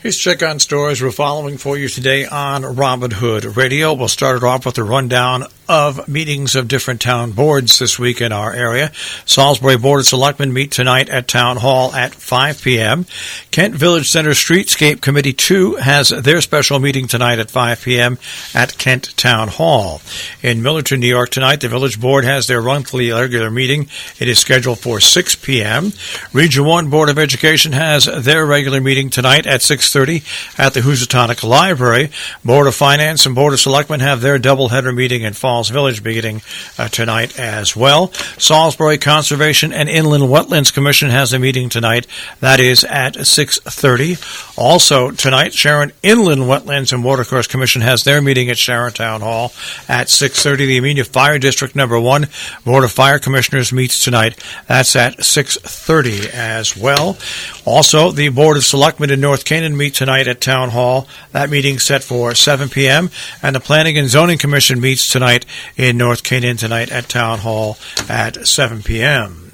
Here's check on stories we're following for you today on Robin Hood Radio. We'll start it off with a rundown of meetings of different town boards this week in our area. Salisbury Board of Selectmen meet tonight at Town Hall at 5 p.m. Kent Village Center Streetscape Committee 2 has their special meeting tonight at 5 p.m. at Kent Town Hall. In Millerton, New York tonight, the Village Board has their monthly regular meeting. It is scheduled for 6 p.m. Region 1 Board of Education has their regular meeting tonight at 6:30 at the Housatonic Library. Board of Finance and Board of Selectmen have their doubleheader meeting in Falls Village beginning tonight as well. Salisbury Conservation and Inland Wetlands Commission has a meeting tonight. That is at 6:30. Also tonight, Sharon Inland Wetlands and Watercourse Commission has their meeting at Sharon Town Hall at 6:30. The Amenia Fire District Number 1 Board of Fire Commissioners meets tonight. That's at 6:30 as well. Also, the Board of Selectmen in North Canaan meet tonight at Town Hall. That meeting's set for 7 p.m. And the Planning and Zoning Commission meets tonight in North Canaan tonight at Town Hall at 7 p.m.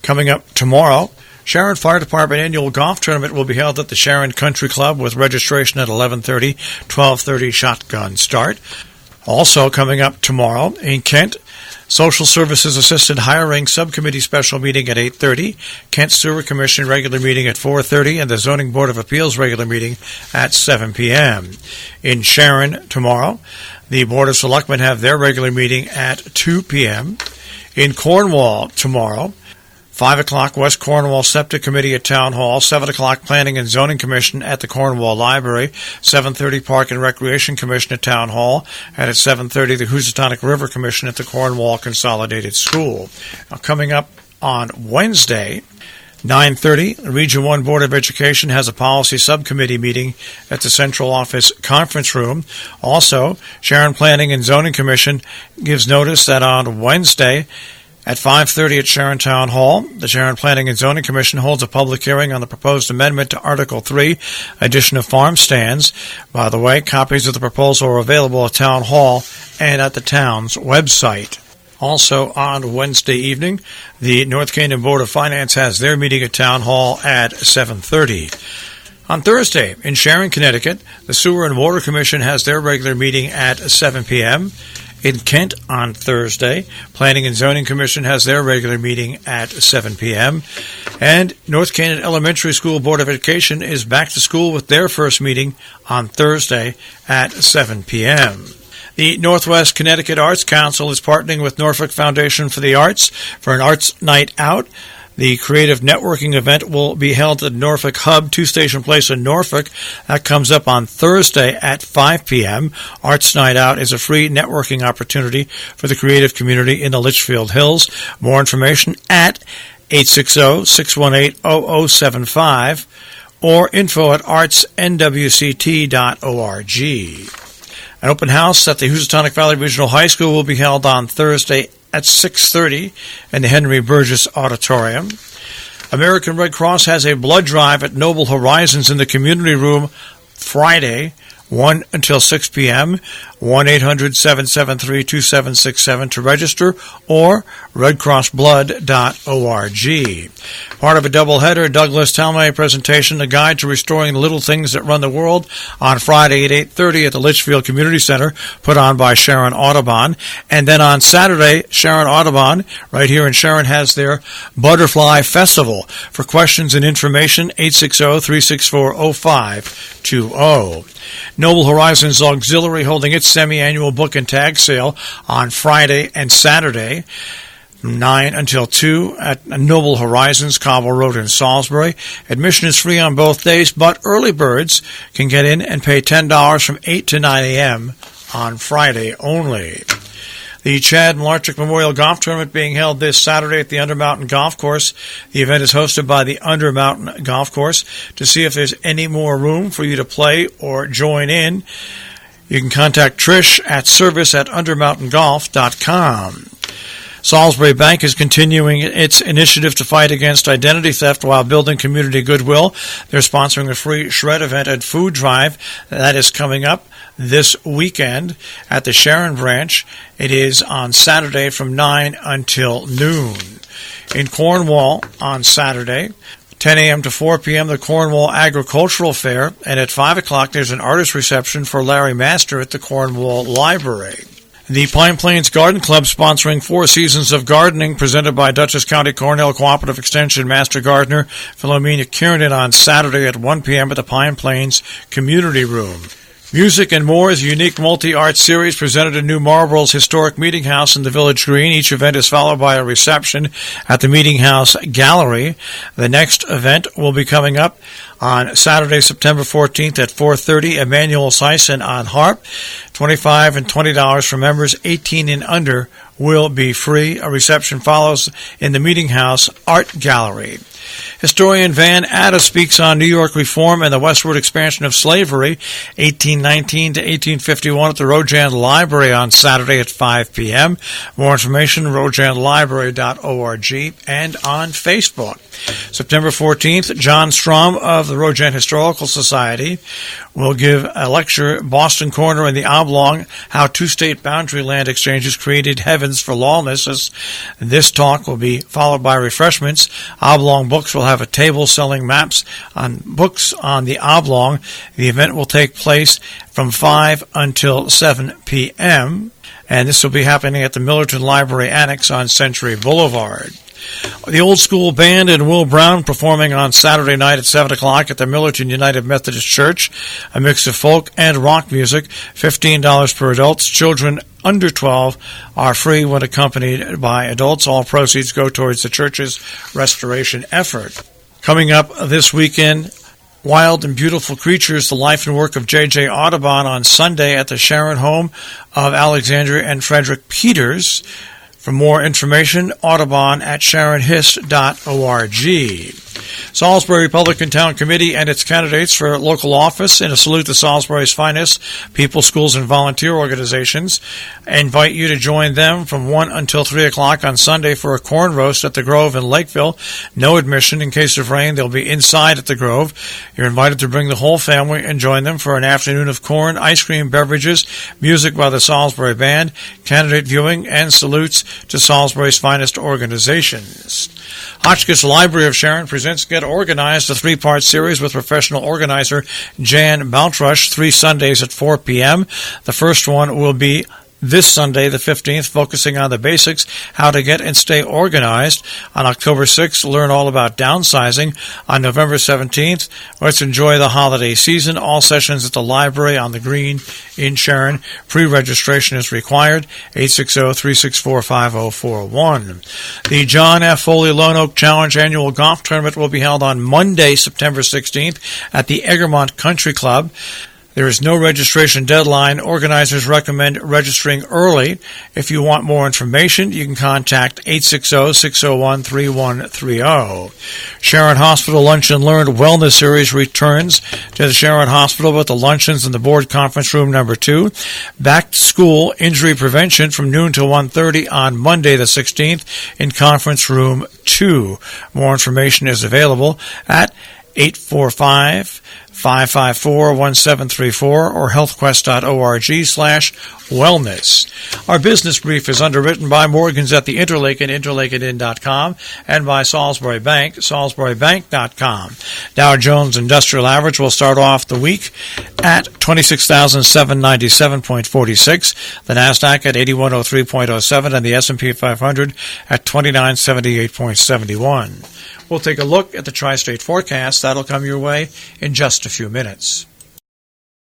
Coming up tomorrow, Sharon Fire Department Annual Golf Tournament will be held at the Sharon Country Club with registration at 11:30, 12:30 shotgun start. Also coming up tomorrow in Kent, Social Services Assisted Hiring Subcommittee special meeting at 8:30, Kent Sewer Commission regular meeting at 4:30, and the Zoning Board of Appeals regular meeting at 7 p.m. In Sharon tomorrow, the Board of Selectmen have their regular meeting at 2 p.m. In Cornwall tomorrow, 5 o'clock West Cornwall Septic Committee at Town Hall, 7 o'clock Planning and Zoning Commission at the Cornwall Library, 7:30 Park and Recreation Commission at Town Hall, and at 7:30 the Housatonic River Commission at the Cornwall Consolidated School. Now, coming up on Wednesday, 9:30, the Region 1 Board of Education has a policy subcommittee meeting at the Central Office Conference Room. Also, Sharon Planning and Zoning Commission gives notice that on Wednesday, at 5:30 at Sharon Town Hall, the Sharon Planning and Zoning Commission holds a public hearing on the proposed amendment to Article 3, addition of farm stands. By the way, copies of the proposal are available at Town Hall and at the town's website. Also on Wednesday evening, the North Canaan Board of Finance has their meeting at Town Hall at 7:30. On Thursday, in Sharon, Connecticut, the Sewer and Water Commission has their regular meeting at 7 p.m. In Kent on Thursday, Planning and Zoning Commission has their regular meeting at 7 p.m. And North Canaan Elementary School Board of Education is back to school with their first meeting on Thursday at 7 p.m. The Northwest Connecticut Arts Council is partnering with Norfolk Foundation for the Arts for an Arts Night Out. The creative networking event will be held at Norfolk Hub, 2-Station Place in Norfolk. That comes up on Thursday at 5 p.m. Arts Night Out is a free networking opportunity for the creative community in the Litchfield Hills. More information at 860-618-0075 or info@artsnwct.org. An open house at the Housatonic Valley Regional High School will be held on Thursday at 6:30 in the Henry Burgess Auditorium. American Red Cross has a blood drive at Noble Horizons in the community room Friday, 1 until 6 p.m., 1-800-773-2767 to register, or redcrossblood.org. Part of a doubleheader, Douglas Talmay presentation, A Guide to Restoring the Little Things That Run the World, on Friday at 8:30 at the Litchfield Community Center, put on by Sharon Audubon. And then on Saturday, Sharon Audubon, right here in Sharon, has their Butterfly Festival. For questions and information, 860-364-0520. Noble Horizons Auxiliary holding its semi-annual book and tag sale on Friday and Saturday, 9 until 2 at Noble Horizons, Cobble Road in Salisbury. Admission is free on both days, but early birds can get in and pay $10 from 8 to 9 a.m. on Friday only. The Chad Malarchuk Memorial Golf Tournament being held this Saturday at the Undermountain Golf Course. The event is hosted by the Undermountain Golf Course. To see if there's any more room for you to play or join in, you can contact Trish at service@undermountaingolf.com. Salisbury Bank is continuing its initiative to fight against identity theft while building community goodwill. They're sponsoring a free shred event and food drive that is coming up this weekend at the Sharon branch. It is on Saturday from 9 until noon. In Cornwall on Saturday, 10 a.m. to 4 p.m., the Cornwall Agricultural Fair. And at 5 o'clock, there's an artist reception for Larry Master at the Cornwall Library. The Pine Plains Garden Club sponsoring 4 seasons of gardening presented by Dutchess County Cornell Cooperative Extension Master Gardener Philomena Kiernan on Saturday at 1 p.m. at the Pine Plains Community Room. Music and More is a unique multi-art series presented in New Marlboro's historic Meeting House in the Village Green. Each event is followed by a reception at the Meeting House Gallery. The next event will be coming up on Saturday, September 14th at 4:30, Emmanuel Sison on harp. $25 and $20 for members 18 and under will be free. A reception follows in the Meeting House Art Gallery. Historian Van Atta speaks on New York reform and the westward expansion of slavery, 1819 to 1851 at the Rojan Library on Saturday at 5 p.m. More information, rojanlibrary.org and on Facebook. September 14th, John Strom of the Rojan Historical Society will give a lecture, Boston Corner and the Oblong, How Two State Boundary Land Exchanges Created Heavens for Lawlessness. This talk will be followed by refreshments. Oblong Books will have a table selling maps on books on the Oblong. The event will take place from 5 until 7 p.m., and this will be happening at the Millerton Library Annex on Century Boulevard. The Old School Band and Will Brown performing on Saturday night at 7 o'clock at the Millerton United Methodist Church. A mix of folk and rock music, $15 per adults. Children under 12 are free when accompanied by adults. All proceeds go towards the church's restoration effort. Coming up this weekend, Wild and Beautiful Creatures, the life and work of J.J. Audubon on Sunday at the Sharon home of Alexandria and Frederick Peters. For more information, Audubon at sharonhist.org. Salisbury Republican Town Committee and its candidates for local office, in a salute to Salisbury's finest people, schools, and volunteer organizations. I invite you to join them from 1 until 3 o'clock on Sunday for a corn roast at the Grove in Lakeville. No admission. In case of rain, they'll be inside at the Grove. You're invited to bring the whole family and join them for an afternoon of corn, ice cream, beverages, music by the Salisbury Band, candidate viewing, and salutes to Salisbury's finest organizations. Hotchkiss Library of Sharon presents Get Organized, a 3-part series with professional organizer Jan Baltrush, 3 Sundays at 4 p.m. The first one will be this Sunday, the 15th, focusing on the basics, how to get and stay organized. On October 6th, learn all about downsizing. On November 17th, let's enjoy the holiday season. All sessions at the library on the Green in Sharon. Pre-registration is required, 860-364-5041. The John F. Foley Lone Oak Challenge Annual Golf Tournament will be held on Monday, September 16th at the Egremont Country Club. There is no registration deadline. Organizers recommend registering early. If you want more information, you can contact 860-601-3130. Sharon Hospital Lunch and Learn Wellness Series returns to the Sharon Hospital with the luncheons in the board conference room number 2. Back to school injury prevention from noon to 1:30 on Monday the 16th in conference room 2. More information is available at 845-554-1734 or healthquest.org/wellness. Our business brief is underwritten by Morgans at the Interlake and interlakeandinn.com and by Salisbury Bank, salisburybank.com. Dow Jones Industrial Average will start off the week at 26,797.46, the NASDAQ at 8103.07, and the S&P 500 at 2978.71. We'll take a look at the tri-state forecast. That'll come your way in just a few minutes.